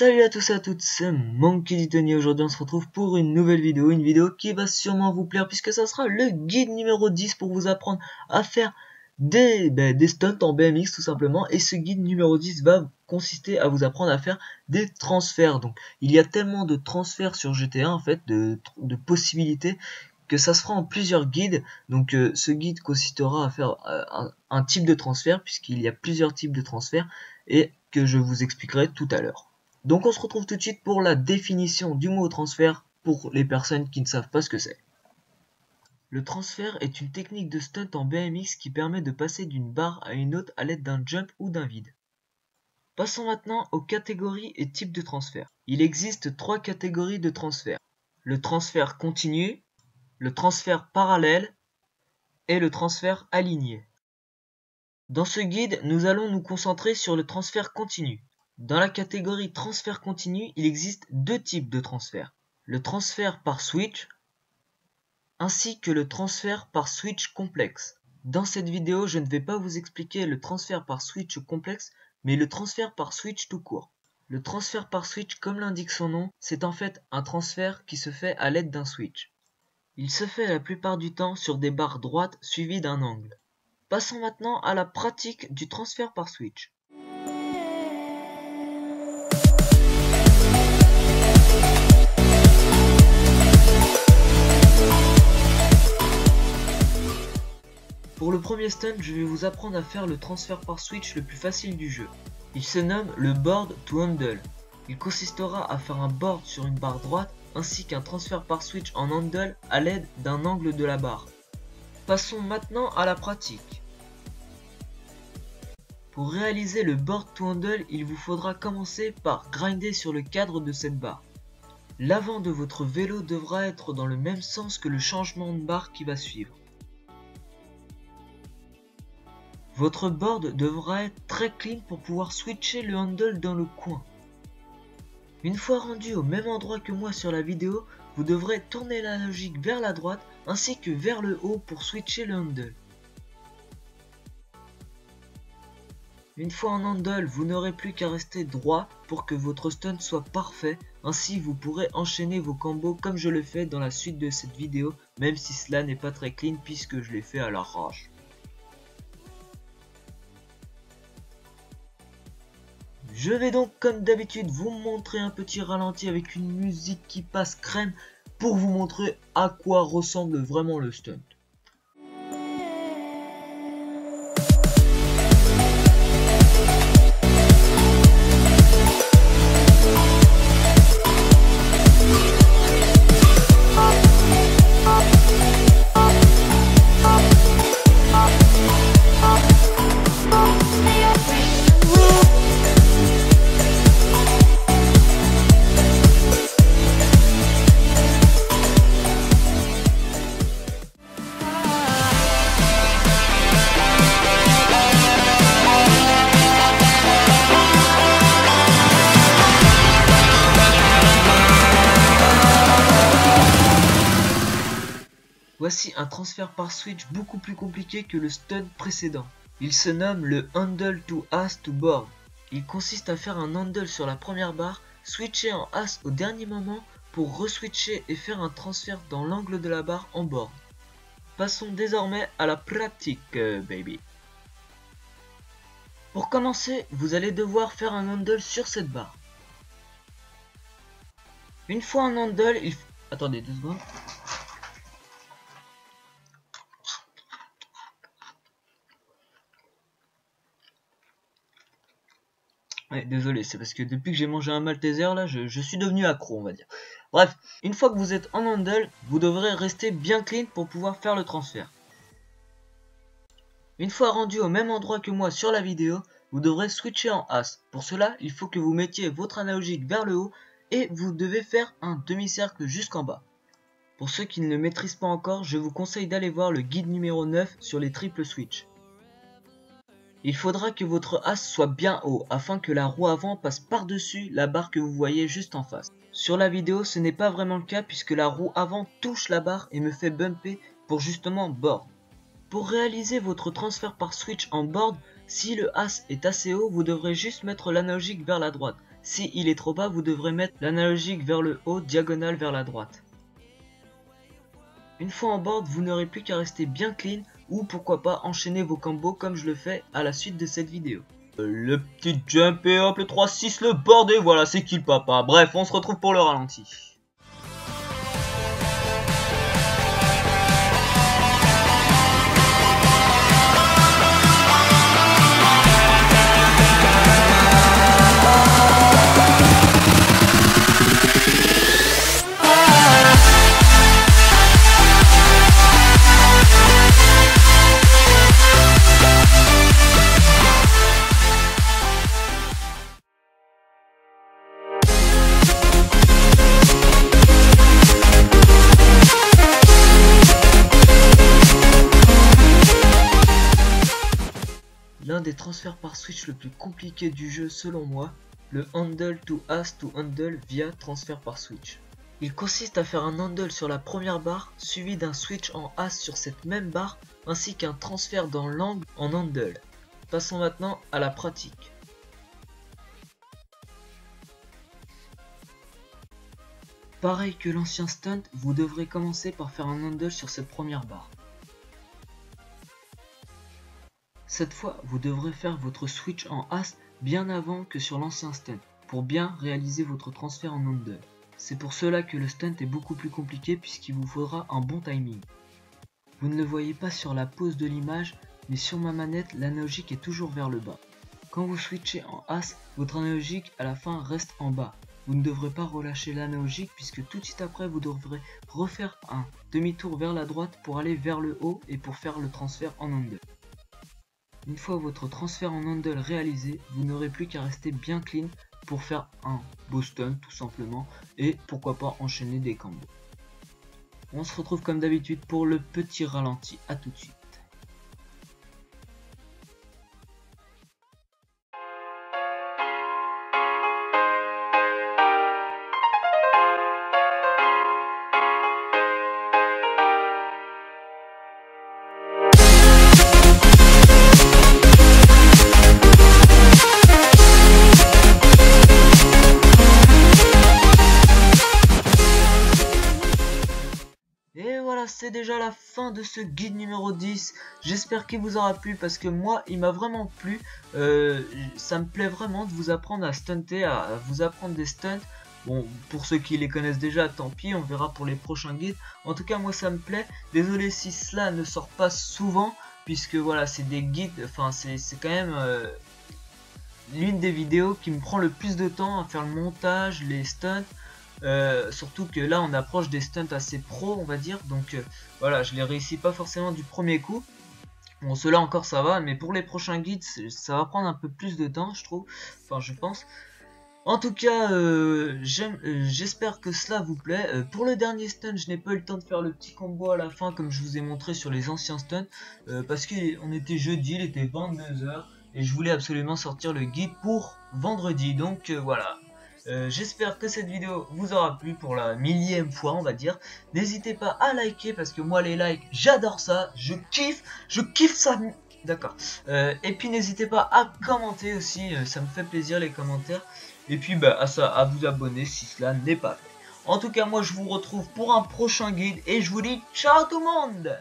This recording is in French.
Salut à tous et à toutes, c'est Monkey Aujourd'hui on se retrouve pour une nouvelle vidéo, une vidéo qui va sûrement vous plaire puisque ça sera le guide numéro 10 pour vous apprendre à faire des stunts en BMX tout simplement. Et ce guide numéro 10 va consister à vous apprendre à faire des transferts. Donc il y a tellement de transferts sur GTA en fait, de possibilités, que ça se fera en plusieurs guides. Donc ce guide consistera à faire un type de transfert puisqu'il y a plusieurs types de transferts et que je vous expliquerai tout à l'heure. Donc on se retrouve tout de suite pour la définition du mot transfert pour les personnes qui ne savent pas ce que c'est. Le transfert est une technique de stunt en BMX qui permet de passer d'une barre à une autre à l'aide d'un jump ou d'un vide. Passons maintenant aux catégories et types de transfert. Il existe 3 catégories de transfert. Le transfert continu, le transfert parallèle et le transfert aligné. Dans ce guide, nous allons nous concentrer sur le transfert continu. Dans la catégorie transfert continu, il existe 2 types de transferts. Le transfert par switch, ainsi que le transfert par switch complexe. Dans cette vidéo, je ne vais pas vous expliquer le transfert par switch complexe, mais le transfert par switch tout court. Le transfert par switch, comme l'indique son nom, c'est en fait un transfert qui se fait à l'aide d'un switch. Il se fait la plupart du temps sur des barres droites suivies d'un angle. Passons maintenant à la pratique du transfert par switch. Pour le premier stunt, je vais vous apprendre à faire le transfert par switch le plus facile du jeu. Il se nomme le board to handle. Il consistera à faire un board sur une barre droite ainsi qu'un transfert par switch en handle à l'aide d'un angle de la barre. Passons maintenant à la pratique. Pour réaliser le board to handle, il vous faudra commencer par grinder sur le cadre de cette barre. L'avant de votre vélo devra être dans le même sens que le changement de barre qui va suivre. Votre board devra être très clean pour pouvoir switcher le handle dans le coin. Une fois rendu au même endroit que moi sur la vidéo, vous devrez tourner la logique vers la droite ainsi que vers le haut pour switcher le handle. Une fois en handle, vous n'aurez plus qu'à rester droit pour que votre stunt soit parfait, ainsi vous pourrez enchaîner vos combos comme je le fais dans la suite de cette vidéo, même si cela n'est pas très clean puisque je l'ai fait à l'arrache. Je vais donc comme d'habitude vous montrer un petit ralenti avec une musique qui passe crème pour vous montrer à quoi ressemble vraiment le stunt. Voici un transfert par switch beaucoup plus compliqué que le stunt précédent. Il se nomme le handle to as to board. Il consiste à faire un handle sur la première barre, switcher en as au dernier moment pour reswitcher et faire un transfert dans l'angle de la barre en board. Passons désormais à la pratique, baby. Pour commencer, vous allez devoir faire un handle sur cette barre. Une fois en handle, Attendez 2 secondes. Ouais, désolé, c'est parce que depuis que j'ai mangé un Malteser, là, je suis devenu accro, on va dire. Bref, une fois que vous êtes en handle, vous devrez rester bien clean pour pouvoir faire le transfert. Une fois rendu au même endroit que moi sur la vidéo, vous devrez switcher en as. Pour cela, il faut que vous mettiez votre analogique vers le haut et vous devez faire un demi-cercle jusqu'en bas. Pour ceux qui ne le maîtrisent pas encore, je vous conseille d'aller voir le guide numéro 9 sur les triples switch. Il faudra que votre as soit bien haut afin que la roue avant passe par-dessus la barre que vous voyez juste en face. Sur la vidéo, ce n'est pas vraiment le cas puisque la roue avant touche la barre et me fait bumper pour justement board. Pour réaliser votre transfert par switch en board, si le as est assez haut, vous devrez juste mettre l'analogique vers la droite. Si il est trop bas, vous devrez mettre l'analogique vers le haut, diagonale vers la droite. Une fois en board, vous n'aurez plus qu'à rester bien clean ou pourquoi pas enchaîner vos combos comme je le fais à la suite de cette vidéo. Le petit jump et hop, le 3-6, le board et voilà, c'est kill papa. Bref, on se retrouve pour le ralenti. L'un des transferts par switch le plus compliqué du jeu selon moi, le handle to as to handle via transfert par switch. Il consiste à faire un handle sur la première barre suivi d'un switch en as sur cette même barre ainsi qu'un transfert dans l'angle en handle. Passons maintenant à la pratique. Pareil que l'ancien stunt, vous devrez commencer par faire un handle sur cette première barre. Cette fois, vous devrez faire votre switch en as bien avant que sur l'ancien stunt, pour bien réaliser votre transfert en handle. C'est pour cela que le stunt est beaucoup plus compliqué puisqu'il vous faudra un bon timing. Vous ne le voyez pas sur la pose de l'image, mais sur ma manette, l'analogique est toujours vers le bas. Quand vous switchez en as, votre analogique à la fin reste en bas. Vous ne devrez pas relâcher l'analogique puisque tout de suite après vous devrez refaire un demi-tour vers la droite pour aller vers le haut et pour faire le transfert en handle. Une fois votre transfert en handle réalisé, vous n'aurez plus qu'à rester bien clean pour faire un beau stun tout simplement et pourquoi pas enchaîner des combos. On se retrouve comme d'habitude pour le petit ralenti, à tout de suite. Et voilà, c'est déjà la fin de ce guide numéro 10. J'espère qu'il vous aura plu parce que moi, il m'a vraiment plu. Ça me plaît vraiment de vous apprendre à stunter, à vous apprendre des stunts. Bon, pour ceux qui les connaissent déjà, tant pis, on verra pour les prochains guides. En tout cas, moi, ça me plaît. Désolé si cela ne sort pas souvent, puisque voilà, c'est des guides, enfin, c'est quand même l'une des vidéos qui me prend le plus de temps à faire le montage, les stunts. Surtout que là on approche des stunts assez pro on va dire, donc voilà, je les réussis pas forcément du premier coup. Bon, cela encore ça va, mais pour les prochains guides ça va prendre un peu plus de temps je trouve, enfin je pense. En tout cas j'espère que cela vous plaît. Pour le dernier stunt je n'ai pas eu le temps de faire le petit combo à la fin comme je vous ai montré sur les anciens stunts, parce qu'on était jeudi, il était 22 h et je voulais absolument sortir le guide pour vendredi, donc voilà. J'espère que cette vidéo vous aura plu pour la millième fois on va dire. N'hésitez pas à liker parce que moi les likes j'adore ça, je kiffe ça. D'accord. Et puis n'hésitez pas à commenter aussi, ça me fait plaisir les commentaires. Et puis bah, à vous abonner si cela n'est pas fait. En tout cas moi je vous retrouve pour un prochain guide et je vous dis ciao tout le monde.